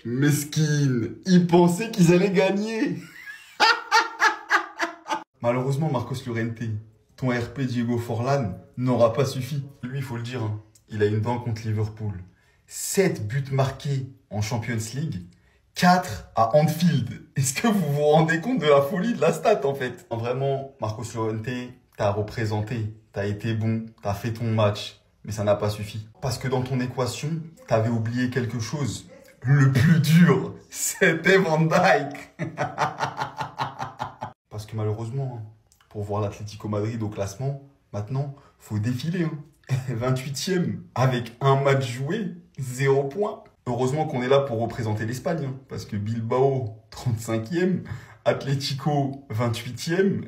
Mesquine, ils pensaient qu'ils allaient gagner. Malheureusement, Marcos Llorente, ton RP Diego Forlán n'aura pas suffi. Lui, il faut le dire, hein, il a une dent contre Liverpool. 7 buts marqués en Champions League, 4 à Anfield. Est-ce que vous vous rendez compte de la folie de la stat, en fait? Vraiment, Marcos Llorente, t'as représenté, t'as été bon, t'as fait ton match, mais ça n'a pas suffi. Parce que dans ton équation, t'avais oublié quelque chose. Le plus dur, c'était Van Dijk. Parce que malheureusement, pour voir l'Atlético Madrid au classement, maintenant, faut défiler. 28e, avec un match joué, 0 points. Heureusement qu'on est là pour représenter l'Espagne. Parce que Bilbao, 35e, Atlético, 28e.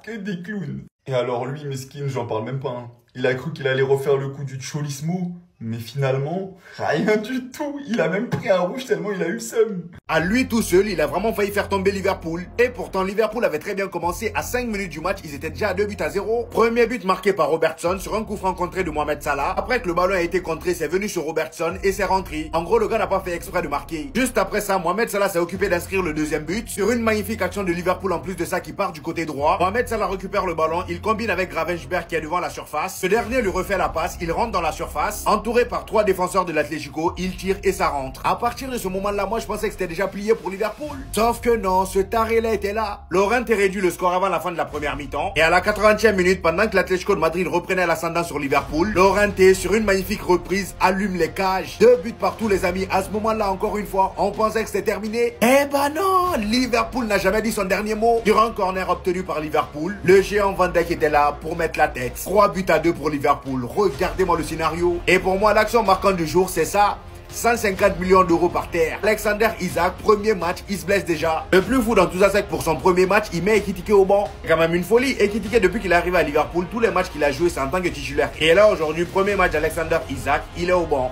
Que des clowns. Et alors lui, mesquine, j'en parle même pas. Hein. Il a cru qu'il allait refaire le coup du Cholismo. Mais finalement, rien du tout. Il a même pris un rouge tellement il a eu le seum. À lui tout seul, il a vraiment failli faire tomber Liverpool. Et pourtant, Liverpool avait très bien commencé. À 5 minutes du match, ils étaient déjà à 2-0. Premier but marqué par Robertson sur un coup franc contré de Mohamed Salah. Après que le ballon a été contré, c'est venu sur Robertson et c'est rentré. En gros, le gars n'a pas fait exprès de marquer. Juste après ça, Mohamed Salah s'est occupé d'inscrire le deuxième but. Sur une magnifique action de Liverpool en plus de ça qui part du côté droit. Mohamed Salah récupère le ballon, il combine avec Gravenberch qui est devant la surface. Ce dernier lui refait la passe, il rentre dans la surface. Entouré par 3 défenseurs de l'Atlético, il tire et ça rentre. À partir de ce moment-là, moi je pensais que c'était déjà plié pour Liverpool. Sauf que non, ce taré-là était là. Llorente réduit le score avant la fin de la première mi-temps. Et à la 80e minute, pendant que l'Atlético de Madrid reprenait l'ascendant sur Liverpool, Llorente, sur une magnifique reprise, allume les cages. 2 buts partout les amis. À ce moment-là, encore une fois, on pensait que c'était terminé. Eh ben non, Liverpool n'a jamais dit son dernier mot. Sur un corner obtenu par Liverpool, le géant Van Dijk était là pour mettre la tête. 3-2 pour Liverpool. Regardez-moi le scénario. Et pour moi, l'action marquante du jour, c'est ça. 150 millions d'euros par terre. Alexander Isak, premier match, il se blesse déjà. Le plus fou dans tout ça, c'est que pour son premier match, il met Ekitike au banc. C'est quand même une folie. Ekitike, depuis qu'il est arrivé à Liverpool, tous les matchs qu'il a joué, c'est en tant que titulaire. Et là, aujourd'hui, premier match d'Alexander Isak, il est au banc.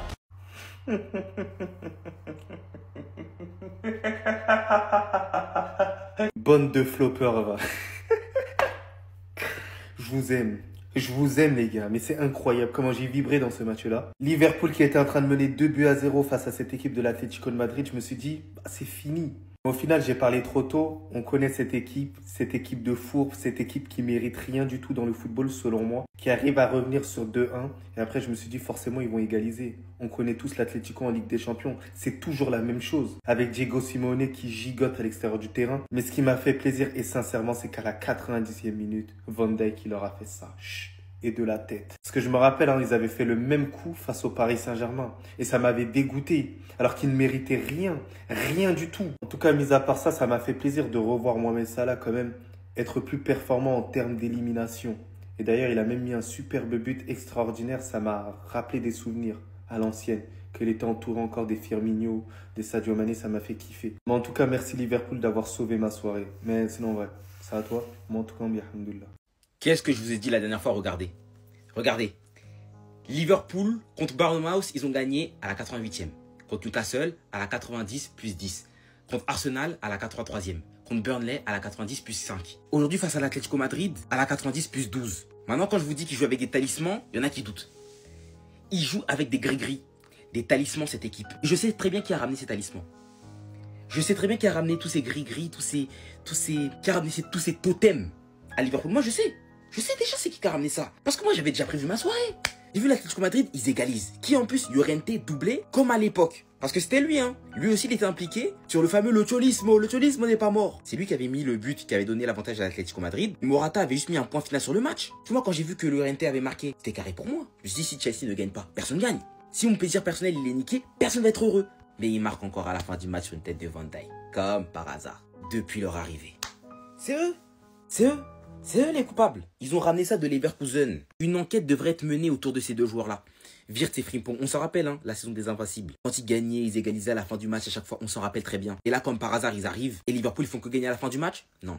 Bande de floppers, va. Je vous aime. Je vous aime les gars, mais c'est incroyable comment j'ai vibré dans ce match-là. Liverpool qui était en train de mener 2-0 face à cette équipe de l'Atlético de Madrid, je me suis dit, bah, c'est fini. Au final, j'ai parlé trop tôt. On connaît cette équipe de fourbe, cette équipe qui mérite rien du tout dans le football selon moi, qui arrive à revenir sur 2-1. Et après, je me suis dit, forcément, ils vont égaliser. On connaît tous l'Atlético en Ligue des Champions. C'est toujours la même chose, avec Diego Simeone qui gigote à l'extérieur du terrain. Mais ce qui m'a fait plaisir, et sincèrement, c'est qu'à la 90e minute, Van Dijk, il leur a fait ça. Chut. Et de la tête. Parce que je me rappelle, hein, ils avaient fait le même coup face au Paris Saint-Germain. Et ça m'avait dégoûté. Alors qu'ils ne méritaient rien. Rien du tout. En tout cas, mis à part ça, ça m'a fait plaisir de revoir Mohamed Salah quand même être plus performant en termes d'élimination. Et d'ailleurs, il a même mis un superbe but extraordinaire. Ça m'a rappelé des souvenirs à l'ancienne. Qu'il était entouré encore des Firmino, des Sadio Mané, ça m'a fait kiffer. Mais en tout cas, merci Liverpool d'avoir sauvé ma soirée. Mais sinon, ouais, c'est à toi. Moi, en tout cas, alhamdoulilah. Qu'est-ce que je vous ai dit la dernière fois? Regardez. Regardez. Liverpool contre Bournemouth, ils ont gagné à la 88e. Contre Newcastle, à la 90 plus 10. Contre Arsenal, à la 83e. Contre Burnley, à la 90 plus 5. Aujourd'hui, face à l'Atlético Madrid, à la 90 plus 12. Maintenant, quand je vous dis qu'ils jouent avec des talismans, il y en a qui doutent. Ils jouent avec des gris-gris. Des talismans, cette équipe. Et je sais très bien qui a ramené ces talismans. Je sais très bien qui a ramené tous ces gris-gris, qui a ramené tous ces totems à Liverpool. Moi, je sais. Je sais déjà c'est qui a ramené ça. Parce que moi, j'avais déjà prévu ma soirée. J'ai vu l'Atlético Madrid, ils égalisent. Qui en plus, Llorente doublé comme à l'époque. Parce que c'était lui, hein. Lui aussi, il était impliqué sur le fameux Le Cholismo. Le Cholismo n'est pas mort. C'est lui qui avait mis le but qui avait donné l'avantage à l'Atlético Madrid. Morata avait juste mis un point final sur le match. Tu vois, quand j'ai vu que Llorente avait marqué, c'était carré pour moi. Je me suis dit, si Chelsea ne gagne pas, personne ne gagne. Si mon plaisir personnel, il est niqué, personne ne va être heureux. Mais il marque encore à la fin du match sur une tête de Van Dijk. Comme par hasard. Depuis leur arrivée. C'est eux. C'est eux. C'est eux les coupables. Ils ont ramené ça de Leverkusen. Une enquête devrait être menée autour de ces deux joueurs-là. Wirtz et Frimpong, on s'en rappelle, hein, la saison des Invincibles. Quand ils gagnaient, ils égalisaient à la fin du match à chaque fois, on s'en rappelle très bien. Et là, comme par hasard, ils arrivent. Et Liverpool, ils font que gagner à la fin du match? Non.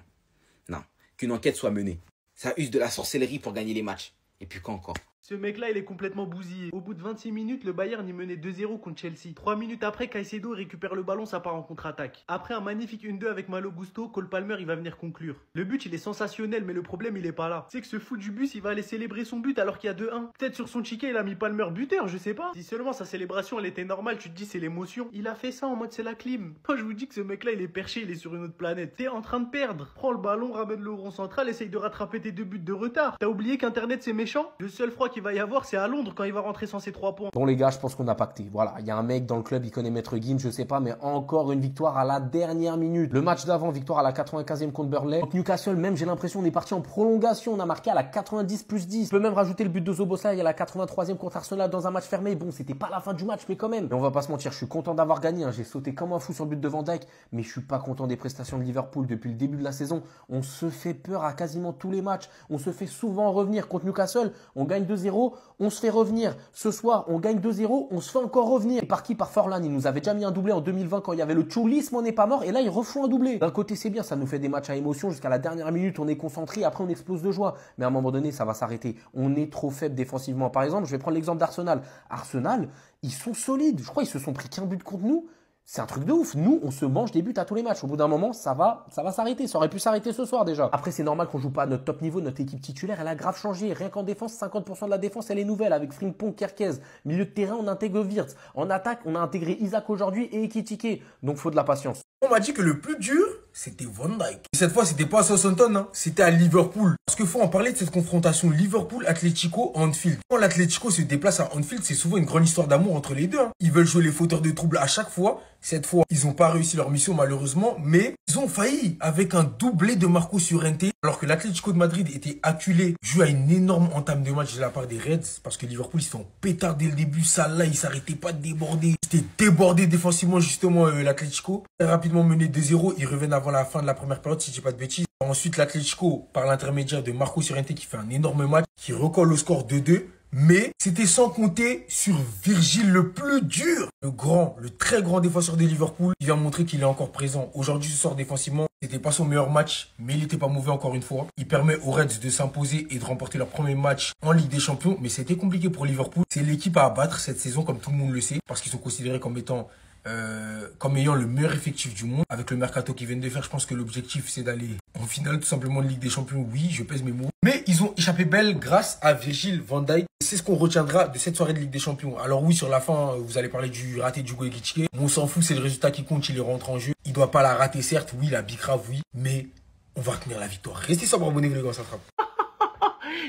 Non. Qu'une enquête soit menée. Ça use de la sorcellerie pour gagner les matchs. Et puis quand encore? Ce mec-là, il est complètement bousillé. Au bout de 26 minutes, le Bayern y menait 2-0 contre Chelsea. 3 minutes après, Caicedo récupère le ballon, ça part en contre-attaque. Après un magnifique 1-2 avec Malo Gusto, Cole Palmer, il va venir conclure. Le but, il est sensationnel, mais le problème, il est pas là. C'est que ce fou du bus, il va aller célébrer son but alors qu'il y a 2-1. Peut-être sur son chiquet, il a mis Palmer buteur, je sais pas. Si seulement sa célébration, elle était normale, tu te dis c'est l'émotion. Il a fait ça en mode c'est la clim. Moi, je vous dis que ce mec-là, il est perché, il est sur une autre planète. T'es en train de perdre. Prends le ballon, ramène le rond central, essaye de rattraper tes 2 buts de retard. T'as oublié qu'Internet, c'est méchant? Le seul froid qu'il va y avoir, c'est à Londres quand il va rentrer sans ses 3 points. Bon les gars, je pense qu'on a pacté. Voilà, il y a un mec dans le club, il connaît Maître Gims, je sais pas, mais encore une victoire à la dernière minute. Le match d'avant, victoire à la 95e contre Burnley. Donc Newcastle, même j'ai l'impression on est parti en prolongation, on a marqué à la 90+10. Je peux même rajouter le but de Szoboszlai à la 83e contre Arsenal dans un match fermé. Bon, c'était pas la fin du match, mais quand même. Et on va pas se mentir, je suis content d'avoir gagné, hein. J'ai sauté comme un fou sur le but de Van Dijk, mais je suis pas content des prestations de Liverpool depuis le début de la saison. On se fait peur à quasiment tous les matchs. On se fait souvent revenir contre Newcastle. On gagne 2-0, on se fait revenir. Ce soir, on gagne 2-0, on se fait encore revenir. Et par qui? Par Forlan. Il nous avait déjà mis un doublé en 2020 quand il y avait le tchoulisme, on n'est pas mort. Et là, ils refont un doublé. D'un côté, c'est bien, ça nous fait des matchs à émotion. Jusqu'à la dernière minute, on est concentré. Après, on explose de joie. Mais à un moment donné, ça va s'arrêter. On est trop faible défensivement. Par exemple, je vais prendre l'exemple d'Arsenal. Arsenal, ils sont solides. Je crois qu'ils se sont pris qu'un but contre nous. C'est un truc de ouf. Nous, on se mange des buts à tous les matchs. Au bout d'un moment, ça va s'arrêter. Ça aurait pu s'arrêter ce soir déjà. Après, c'est normal qu'on joue pas à notre top niveau. Notre équipe titulaire, elle a grave changé. Rien qu'en défense, 50% de la défense, elle est nouvelle. Avec Frimpong, Kerkez. Milieu de terrain, on intègre Wirtz. En attaque, on a intégré Isaac aujourd'hui et Ekitike. Donc, faut de la patience. On m'a dit que le plus dur, c'était Van Dijk. Et cette fois, c'était pas à Southampton, hein. C'était à Liverpool. Parce qu'il faut en parler de cette confrontation Liverpool-Atlético à Anfield. Quand l'Atlético se déplace à Anfield, c'est souvent une grande histoire d'amour entre les deux, hein. Ils veulent jouer les fauteurs de troubles à chaque fois. Cette fois, ils n'ont pas réussi leur mission malheureusement, mais ils ont failli avec un doublé de Marcos Llorente. Alors que l'Atlético de Madrid était acculé, joué à une énorme entame de match de la part des Reds. Parce que Liverpool, ils se font pétard dès le début. Salah, il s'arrêtait pas de déborder. C'était débordé défensivement justement l'Atlético. Très rapidement mené 2-0. Ils reviennent avant la fin de la première période, si je dis pas de bêtises. Ensuite, l'Atlético, par l'intermédiaire de Marcos Llorente, qui fait un énorme match, qui recolle au score 2-2. Mais c'était sans compter sur Virgil le plus dur. Le très grand défenseur de Liverpool. Il vient montrer qu'il est encore présent. Aujourd'hui, ce soir défensivement, c'était pas son meilleur match, mais il n'était pas mauvais encore une fois. Il permet aux Reds de s'imposer et de remporter leur premier match en Ligue des Champions. Mais c'était compliqué pour Liverpool. C'est l'équipe à abattre cette saison, comme tout le monde le sait, parce qu'ils sont considérés comme ayant le meilleur effectif du monde. Avec le mercato qu'ils viennent de faire, je pense que l'objectif c'est d'aller en finale tout simplement de Ligue des Champions. Oui, je pèse mes mots. Mais ils ont échappé belle grâce à Virgil van Dijk. C'est ce qu'on retiendra de cette soirée de Ligue des Champions. Alors oui, sur la fin, vous allez parler du raté d'Hugo Ekitike. On s'en fout, c'est le résultat qui compte, il est rentré en jeu. Il doit pas la rater certes, oui, la bicrave, oui. Mais on va tenir la victoire. Restez sobre, abonnez-vous les gars, ça frappe.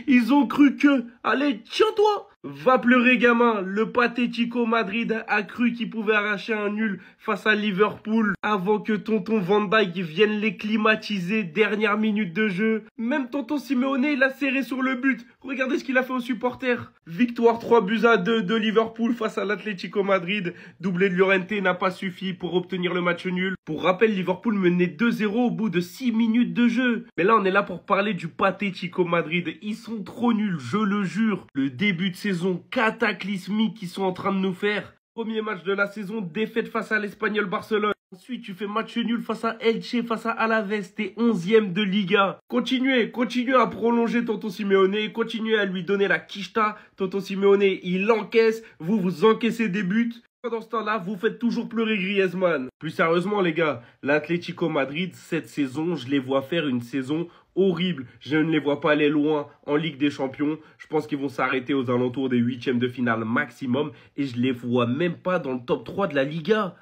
Ils ont cru que... Allez, tiens-toi! Va pleurer, gamin. Le Patético Madrid a cru qu'il pouvait arracher un nul face à Liverpool avant que tonton Van Dijk vienne les climatiser. Dernière minute de jeu. Même tonton Simeone, il a serré sur le but. Regardez ce qu'il a fait aux supporters. Victoire 3-2 de Liverpool face à l'Atlético Madrid. Doublé de Llorente n'a pas suffi pour obtenir le match nul. Pour rappel, Liverpool menait 2-0 au bout de 6 minutes de jeu. Mais là, on est là pour parler du Patético Madrid. Ils sont trop nuls, je le jure. Le début de saison cataclysmique qu'ils sont en train de nous faire. Premier match de la saison, défaite face à l'Espagnol Barcelone. Ensuite, tu fais match nul face à Elche, face à Alaves, t'es 11e de Liga. Continuez à prolonger tonton Simeone, continuez à lui donner la quicheta. Tonton Simeone, il encaisse, vous encaissez des buts. Pendant ce temps-là, vous faites toujours pleurer Griezmann. Plus sérieusement, les gars, l'Atlético Madrid, cette saison, je les vois faire une saison horrible. Je ne les vois pas aller loin en Ligue des Champions. Je pense qu'ils vont s'arrêter aux alentours des 8e de finale maximum. Et je les vois même pas dans le top 3 de la Liga.